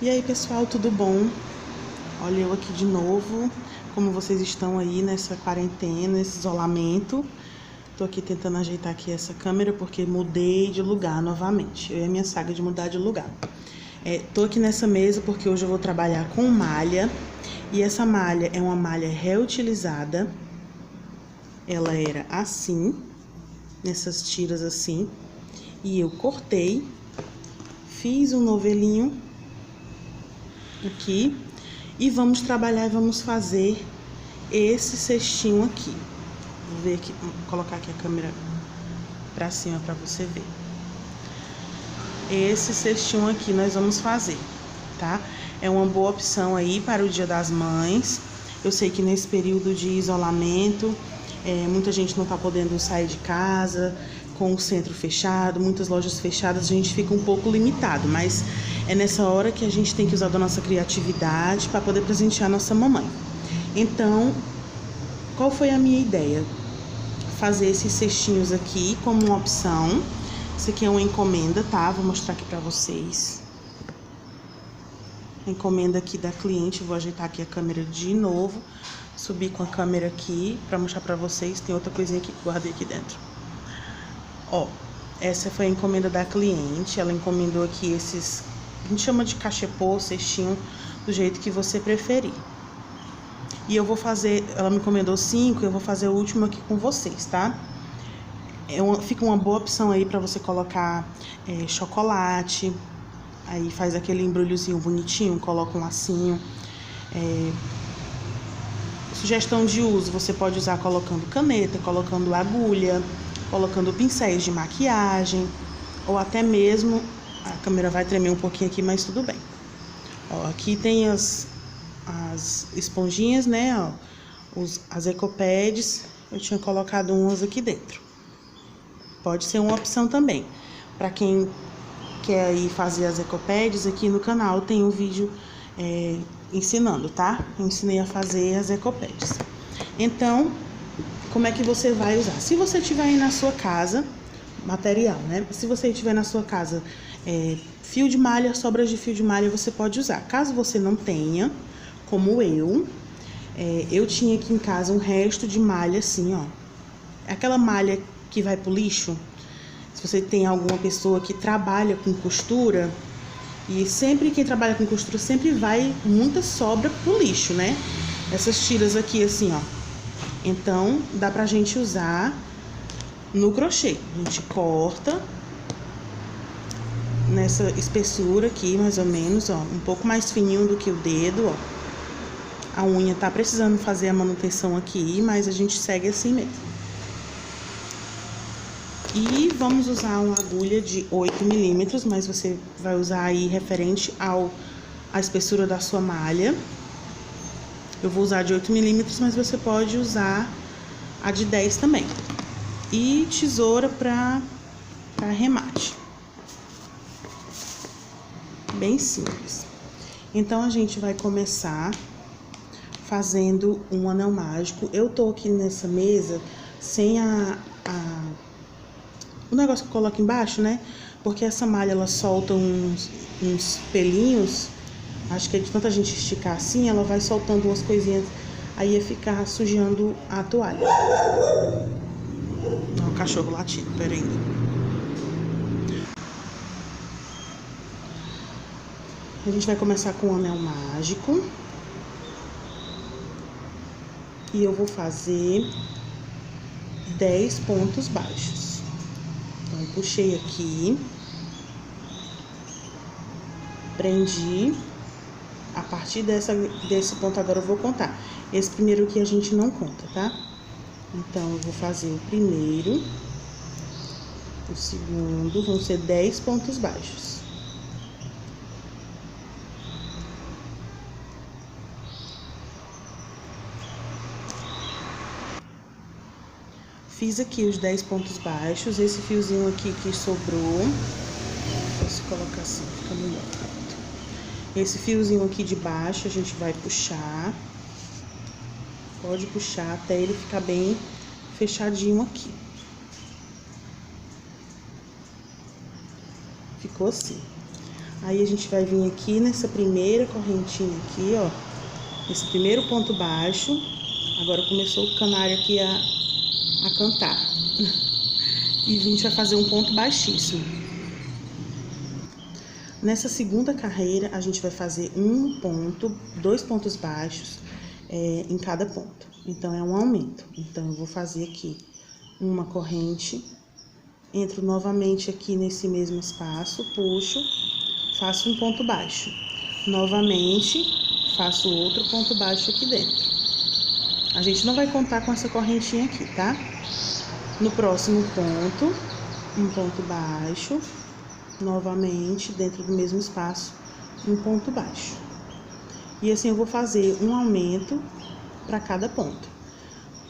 E aí, pessoal, tudo bom? Olha eu aqui de novo. Como vocês estão aí nessa quarentena, nesse isolamento? Tô aqui tentando ajeitar aqui essa câmera porque mudei de lugar novamente. Eu e a minha saga de mudar de lugar. Tô aqui nessa mesa porque hoje eu vou trabalhar com malha. E essa malha é uma malha reutilizada. Ela era assim, nessas tiras assim. E eu cortei, fiz um novelinho aqui e vamos trabalhar e vamos fazer esse cestinho aqui. Vou ver aqui, vou colocar aqui a câmera pra cima pra você ver. Esse cestinho aqui nós vamos fazer, tá? É uma boa opção aí para o Dia das Mães. Eu sei que nesse período de isolamento, muita gente não tá podendo sair de casa, com o centro fechado, muitas lojas fechadas, a gente fica um pouco limitado, mas é nessa hora que a gente tem que usar da nossa criatividade para poder presentear nossa mamãe. Então, qual foi a minha ideia? Fazer esses cestinhos aqui como uma opção. Isso aqui é uma encomenda, tá? Vou mostrar aqui pra vocês. A encomenda aqui da cliente, vou ajeitar aqui a câmera de novo. Subir com a câmera aqui pra mostrar pra vocês. Tem outra coisinha aqui que guardei aqui dentro. Ó, essa foi a encomenda da cliente. Ela encomendou aqui esses, a gente chama de cachepô, cestinho, do jeito que você preferir. E eu vou fazer, ela me encomendou 5, eu vou fazer o último aqui com vocês, tá? Fica uma boa opção aí pra você colocar chocolate. Aí faz aquele embrulhozinho bonitinho, coloca um lacinho. Sugestão de uso, você pode usar colocando caneta, colocando agulha, colocando pincéis de maquiagem, ou até mesmo, a câmera vai tremer um pouquinho aqui, mas tudo bem. Ó, aqui tem as esponjinhas, né, ó, as ecopads, eu tinha colocado umas aqui dentro. Pode ser uma opção também. Para quem quer ir fazer as ecopads, aqui no canal tem um vídeo ensinando, tá? Eu ensinei a fazer as ecopads. Então, como é que você vai usar? Se você tiver aí na sua casa, material, né? Se você tiver na sua casa fio de malha, sobras de fio de malha, você pode usar. Caso você não tenha, como eu tinha aqui em casa um resto de malha assim, ó. Aquela malha que vai pro lixo. Se você tem alguma pessoa que trabalha com costura, e sempre quem trabalha com costura sempre vai muita sobra pro lixo, né? Essas tiras aqui assim, ó. Então, dá pra gente usar no crochê. A gente corta nessa espessura aqui, mais ou menos, ó. Um pouco mais fininho do que o dedo, ó. A unha tá precisando fazer a manutenção aqui, mas a gente segue assim mesmo. E vamos usar uma agulha de 8 milímetros, mas você vai usar aí referente à espessura da sua malha. Eu vou usar de 8 milímetros, mas você pode usar a de 10 também. E tesoura para remate. Bem simples. Então, a gente vai começar fazendo um anel mágico. Eu tô aqui nessa mesa sem o negócio que eu coloco embaixo, né? Porque essa malha, ela solta uns pelinhos. Acho que de tanta gente esticar assim, ela vai soltando umas coisinhas. Aí ia ficar sujando a toalha. Ó, o cachorro latindo, peraí. A gente vai começar com o anel mágico. E eu vou fazer 10 pontos baixos. Então, puxei aqui. Prendi. A partir desse ponto agora eu vou contar. Esse primeiro aqui a gente não conta, tá? Então, eu vou fazer o primeiro. O segundo, vão ser 10 pontos baixos. Fiz aqui os 10 pontos baixos. Esse fiozinho aqui que sobrou, posso colocar assim, fica melhor. Esse fiozinho aqui de baixo a gente vai puxar. Pode puxar até ele ficar bem fechadinho aqui. Ficou assim. Aí a gente vai vir aqui nessa primeira correntinha aqui, ó, esse primeiro ponto baixo. Agora começou o canário aqui a cantar. E a gente vai fazer um ponto baixíssimo. Nessa segunda carreira, a gente vai fazer um ponto, 2 pontos baixos em cada ponto. Então, é um aumento. Então, eu vou fazer aqui uma corrente, entro novamente aqui nesse mesmo espaço, puxo, faço um ponto baixo. Novamente, faço outro ponto baixo aqui dentro. A gente não vai contar com essa correntinha aqui, tá? No próximo ponto, um ponto baixo, novamente, dentro do mesmo espaço, um ponto baixo. E assim eu vou fazer um aumento para cada ponto.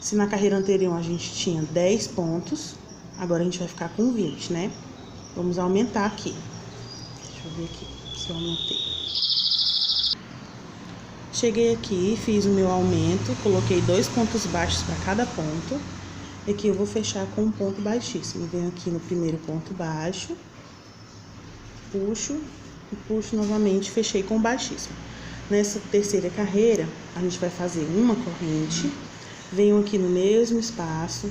Se na carreira anterior a gente tinha 10 pontos, agora a gente vai ficar com 20, né? Vamos aumentar aqui. Deixa eu ver aqui se eu aumentei. Cheguei aqui, fiz o meu aumento, coloquei 2 pontos baixos para cada ponto. E aqui eu vou fechar com um ponto baixíssimo. Venho aqui no primeiro ponto baixo, puxo e puxo novamente, fechei com baixíssimo. Nessa terceira carreira, a gente vai fazer uma corrente, venho aqui no mesmo espaço,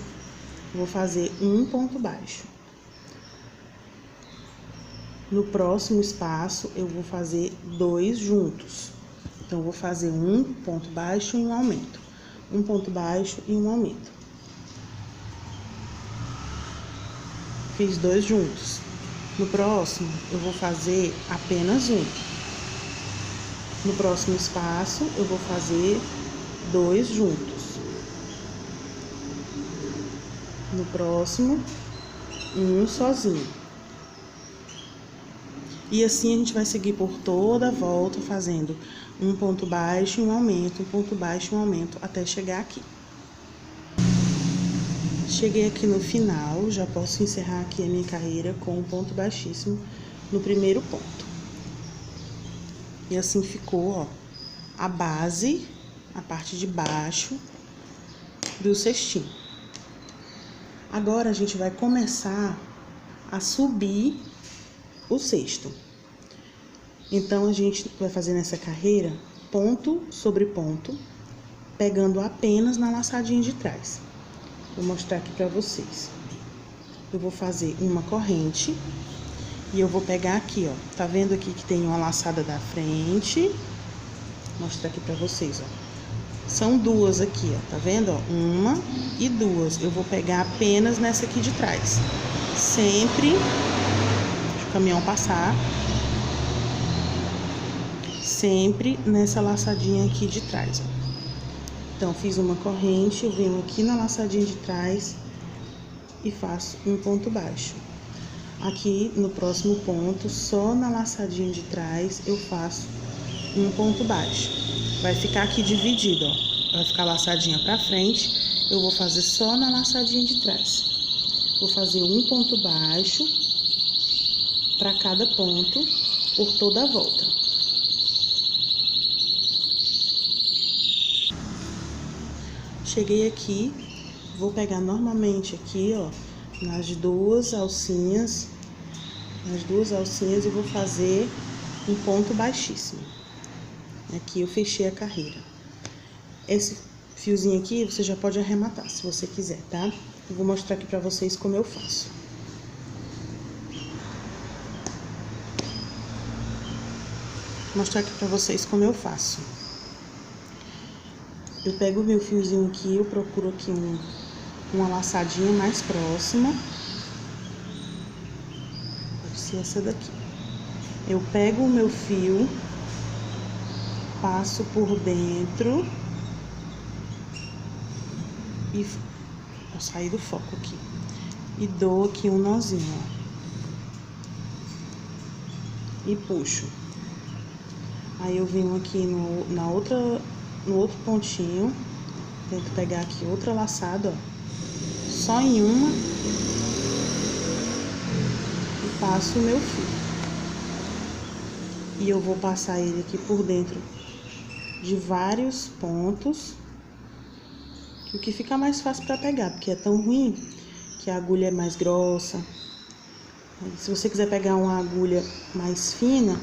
vou fazer um ponto baixo. No próximo espaço, eu vou fazer 2 juntos. Então, eu vou fazer um ponto baixo e um aumento. Um ponto baixo e um aumento. Fiz 2 juntos. No próximo, eu vou fazer apenas um. No próximo espaço, eu vou fazer 2 juntos. No próximo, um sozinho. E assim a gente vai seguir por toda a volta, fazendo um ponto baixo e um aumento, um ponto baixo e um aumento, até chegar aqui. Cheguei aqui no final, já posso encerrar aqui a minha carreira com um ponto baixíssimo no primeiro ponto. E assim ficou, ó, a base, a parte de baixo do cestinho. Agora, a gente vai começar a subir o cesto. Então, a gente vai fazer nessa carreira ponto sobre ponto, pegando apenas na laçadinha de trás. Vou mostrar aqui pra vocês. Eu vou fazer uma corrente e eu vou pegar aqui, ó. Tá vendo aqui que tem uma laçada da frente? Vou mostrar aqui pra vocês, ó. São 2 aqui, ó. Tá vendo, ó? 1 e 2. Eu vou pegar apenas nessa aqui de trás. Sempre, deixa o caminhão passar. Sempre nessa laçadinha aqui de trás, ó. Então, fiz uma corrente, eu venho aqui na laçadinha de trás e faço um ponto baixo. Aqui, no próximo ponto, só na laçadinha de trás, eu faço um ponto baixo. Vai ficar aqui dividido, ó. Vai ficar laçadinha pra frente, eu vou fazer só na laçadinha de trás. Vou fazer um ponto baixo pra cada ponto, por toda a volta. Cheguei aqui, vou pegar normalmente aqui, ó, nas 2 alcinhas. Nas 2 alcinhas eu vou fazer um ponto baixíssimo. Aqui eu fechei a carreira. Esse fiozinho aqui você já pode arrematar, se você quiser, tá? Eu vou mostrar aqui pra vocês como eu faço. Vou mostrar aqui pra vocês como eu faço. Eu pego o meu fiozinho aqui, eu procuro aqui uma laçadinha mais próxima. Pode ser essa daqui. Eu pego o meu fio, passo por dentro e vou sair do foco aqui. E dou aqui um nozinho, ó. E puxo. Aí eu venho aqui no outro pontinho, tento pegar aqui outra laçada, ó, só em uma, e passo o meu fio. E eu vou passar ele aqui por dentro de vários pontos, o que fica mais fácil para pegar, porque é tão ruim que a agulha é mais grossa, Aí, se você quiser pegar uma agulha mais fina,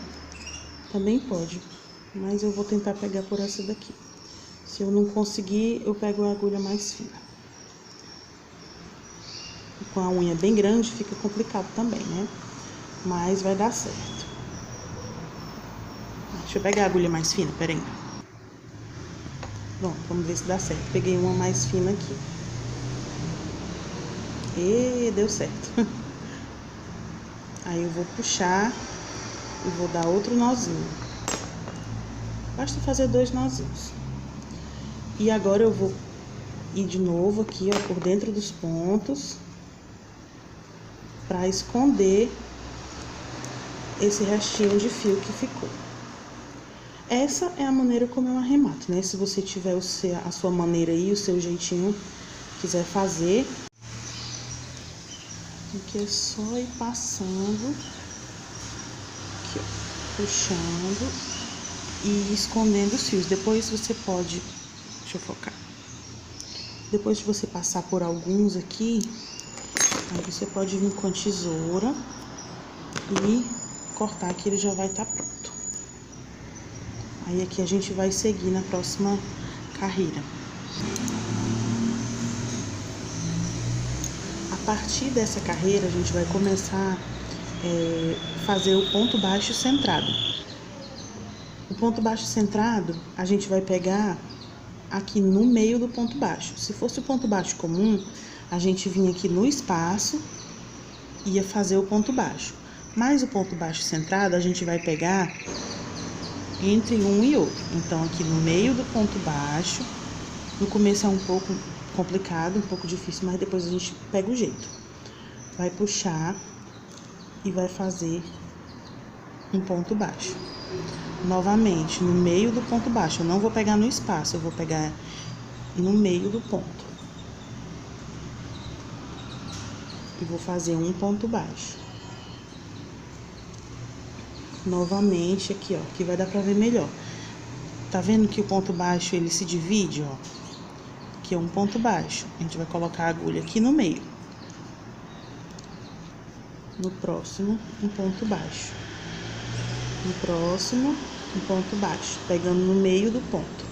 também pode, mas eu vou tentar pegar por essa daqui. Se eu não conseguir, eu pego a agulha mais fina. E com a unha bem grande fica complicado também, né? Mas vai dar certo. Deixa eu pegar a agulha mais fina, peraí. Pronto, vamos ver se dá certo. Peguei uma mais fina aqui. E deu certo. Aí eu vou puxar e vou dar outro nozinho. Basta fazer 2 nozinhos. E agora eu vou ir de novo aqui, ó, por dentro dos pontos, pra esconder esse restinho de fio que ficou. Essa é a maneira como eu arremato, né? Se você tiver a sua maneira aí, o seu jeitinho, quiser fazer, aqui é só ir passando, aqui, ó, puxando e escondendo os fios. Depois você pode, deixa eu focar. Depois de você passar por alguns aqui, aí você pode vir com a tesoura e cortar, que ele já vai estar pronto. Aí aqui a gente vai seguir na próxima carreira. A partir dessa carreira, a gente vai começar a fazer o ponto baixo centrado. O ponto baixo centrado, a gente vai pegar aqui no meio do ponto baixo. Se fosse o ponto baixo comum, a gente vinha aqui no espaço e ia fazer o ponto baixo. Mas o ponto baixo centrado, a gente vai pegar entre um e outro. Então, aqui no meio do ponto baixo, no começo é um pouco complicado, um pouco difícil, mas depois a gente pega o jeito. Vai puxar e vai fazer um ponto baixo. Novamente, no meio do ponto baixo. Eu não vou pegar no espaço, eu vou pegar no meio do ponto. E vou fazer um ponto baixo. Novamente aqui, ó, que vai dar pra ver melhor. Tá vendo que o ponto baixo, ele se divide, ó? Aqui é um ponto baixo. A gente vai colocar a agulha aqui no meio. No próximo, um ponto baixo. No próximo, um ponto baixo, pegando no meio do ponto.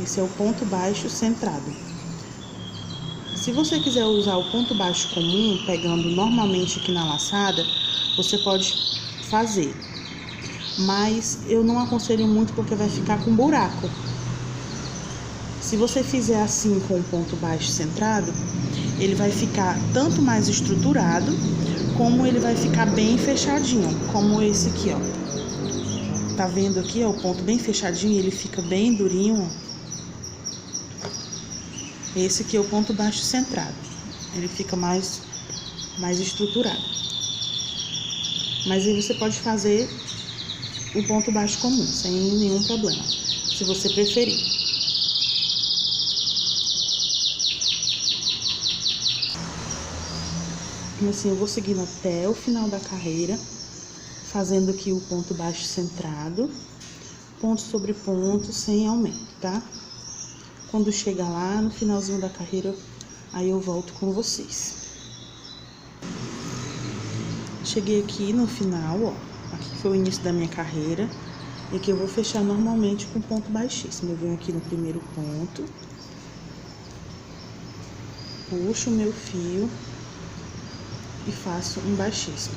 Esse é o ponto baixo centrado. Se você quiser usar o ponto baixo comum, pegando normalmente aqui na laçada, você pode fazer. Mas eu não aconselho muito porque vai ficar com buraco. Se você fizer assim com o ponto baixo centrado, ele vai ficar tanto mais estruturado, como ele vai ficar bem fechadinho, como esse aqui, ó. Tá vendo aqui, ó, o ponto bem fechadinho, ele fica bem durinho, ó. Esse aqui é o ponto baixo centrado. Ele fica mais estruturado. Mas aí você pode fazer o ponto baixo comum, sem nenhum problema, se você preferir. E assim, eu vou seguindo até o final da carreira, fazendo aqui o ponto baixo centrado, ponto sobre ponto, sem aumento, tá? Quando chegar lá no finalzinho da carreira, aí eu volto com vocês. Cheguei aqui no final, ó. Aqui foi o início da minha carreira. E aqui eu vou fechar normalmente com ponto baixíssimo. Eu venho aqui no primeiro ponto. Puxo o meu fio e faço um baixíssimo.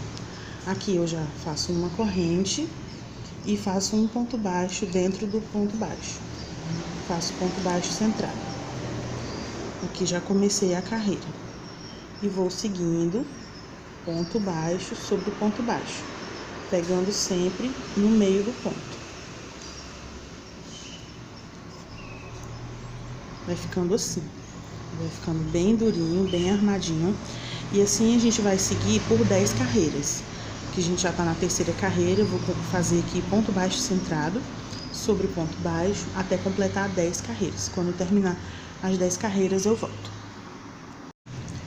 Aqui eu já faço uma corrente e faço um ponto baixo dentro do ponto baixo. Faço ponto baixo centrado. Aqui já comecei a carreira. E vou seguindo ponto baixo sobre ponto baixo, pegando sempre no meio do ponto. Vai ficando assim, vai ficando bem durinho, bem armadinho. E assim a gente vai seguir por 10 carreiras. Que a gente já tá na terceira carreira, eu vou fazer aqui ponto baixo centrado sobre ponto baixo até completar 10 carreiras. Quando eu terminar as 10 carreiras, eu volto.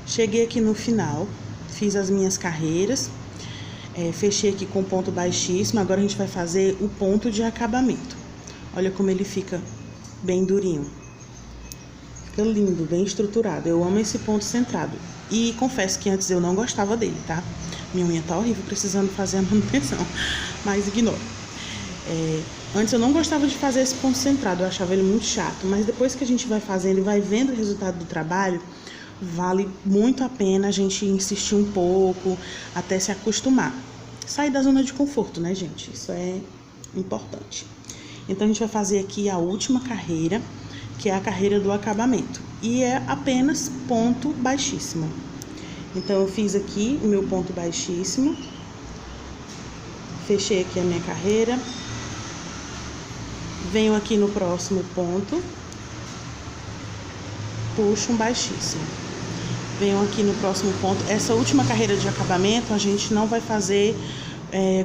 Cheguei aqui no final, fiz as minhas carreiras, fechei aqui com ponto baixíssimo. Agora a gente vai fazer o ponto de acabamento. Olha como ele fica bem durinho. Fica lindo, bem estruturado. Eu amo esse ponto centrado. E confesso que antes eu não gostava dele, tá? Minha unha tá horrível, precisando fazer a manutenção, mas ignoro. Antes eu não gostava de fazer esse ponto centrado, eu achava ele muito chato, mas depois que a gente vai fazendo e vai vendo o resultado do trabalho, vale muito a pena a gente insistir um pouco até se acostumar. Sair da zona de conforto, né, gente? Isso é importante. Então a gente vai fazer aqui a última carreira, que é a carreira do acabamento, e é apenas ponto baixíssimo. Então eu fiz aqui o meu ponto baixíssimo, fechei aqui a minha carreira, venho aqui no próximo ponto, puxo um baixíssimo, venho aqui no próximo ponto. Essa última carreira de acabamento a gente não vai fazer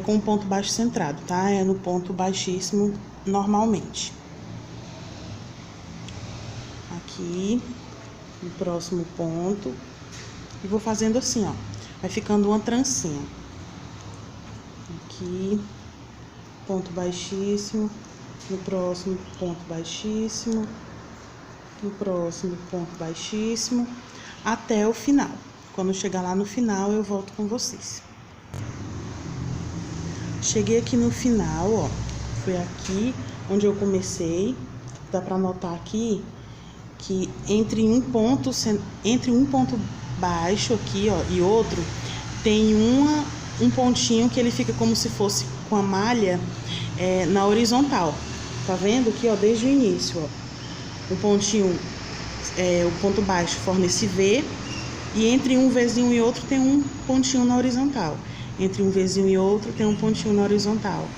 com o ponto baixo centrado, tá? É no ponto baixíssimo normalmente. Aqui no próximo ponto e vou fazendo assim, ó, vai ficando uma trancinha. Aqui, ponto baixíssimo, no próximo ponto baixíssimo, no próximo ponto baixíssimo, até o final. Quando chegar lá no final, eu volto com vocês. Cheguei aqui no final, ó, foi aqui onde eu comecei. Dá pra notar aqui que entre um ponto baixo aqui, ó, e outro, tem um pontinho que ele fica como se fosse com a malha na horizontal. Tá vendo aqui, ó, desde o início, ó, o pontinho, o ponto baixo forma esse V, e entre um Vzinho e outro tem um pontinho na horizontal. Entre um Vzinho e outro tem um pontinho na horizontal.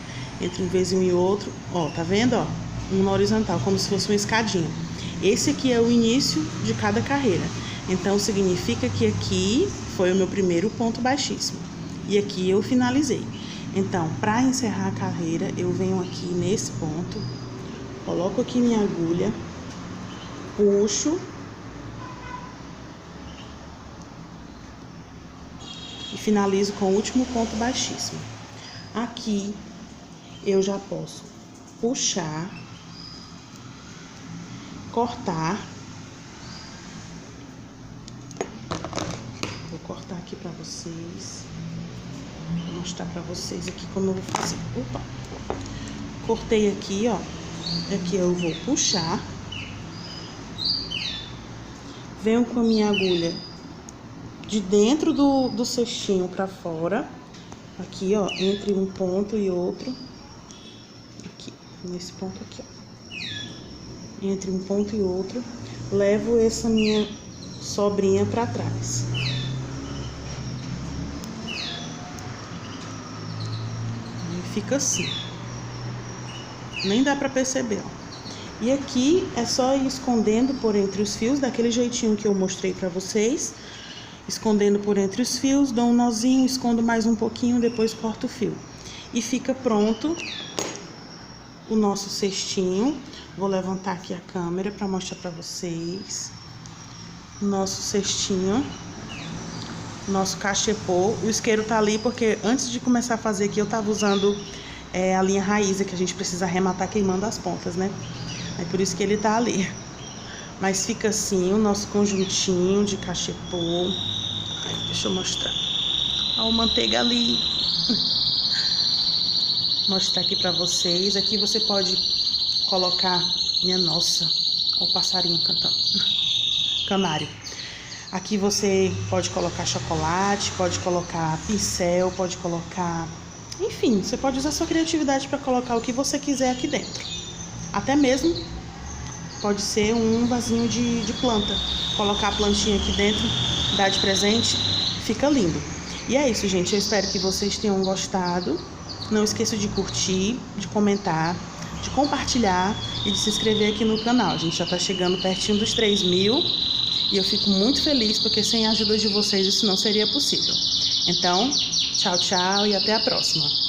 Entre um Vzinho e outro, ó, tá vendo, ó, um na horizontal, como se fosse uma escadinha. Esse aqui é o início de cada carreira. Então, significa que aqui foi o meu primeiro ponto baixíssimo. E aqui eu finalizei. Então, para encerrar a carreira, eu venho aqui nesse ponto, coloco aqui minha agulha, puxo e finalizo com o último ponto baixíssimo. Aqui eu já posso puxar, cortar. Vou cortar aqui pra vocês. Vou mostrar pra vocês aqui como eu vou fazer. Opa! Cortei aqui, ó. Aqui eu vou puxar. Venho com a minha agulha de dentro do cestinho pra fora. Aqui, ó, entre um ponto e outro. Aqui, nesse ponto aqui, ó. Entre um ponto e outro. Levo essa minha sobrinha pra trás. E fica assim. Nem dá pra perceber, ó. E aqui é só ir escondendo por entre os fios, daquele jeitinho que eu mostrei pra vocês. Escondendo por entre os fios, dou um nozinho, escondo mais um pouquinho, depois corto o fio. E fica pronto o nosso cestinho. Vou levantar aqui a câmera pra mostrar pra vocês. Nosso cestinho. Nosso cachepô. O isqueiro tá ali porque antes de começar a fazer aqui eu tava usando a linha raiz, que a gente precisa arrematar queimando as pontas, né? É por isso que ele tá ali. Mas fica assim o nosso conjuntinho de cachepô. Ai, deixa eu mostrar. Ó, o manteiga ali. Mostrar aqui pra vocês. Aqui você pode colocar... Minha nossa, o passarinho cantando. Canário. Aqui você pode colocar chocolate, pode colocar pincel, pode colocar... Enfim, você pode usar sua criatividade para colocar o que você quiser aqui dentro. Até mesmo pode ser um vasinho de planta. Colocar a plantinha aqui dentro, dar de presente, fica lindo. E é isso, gente. Eu espero que vocês tenham gostado. Não esqueça de curtir, de comentar, de compartilhar e de se inscrever aqui no canal. A gente já tá chegando pertinho dos 3.000 e eu fico muito feliz porque sem a ajuda de vocês isso não seria possível. Então, tchau, tchau e até a próxima.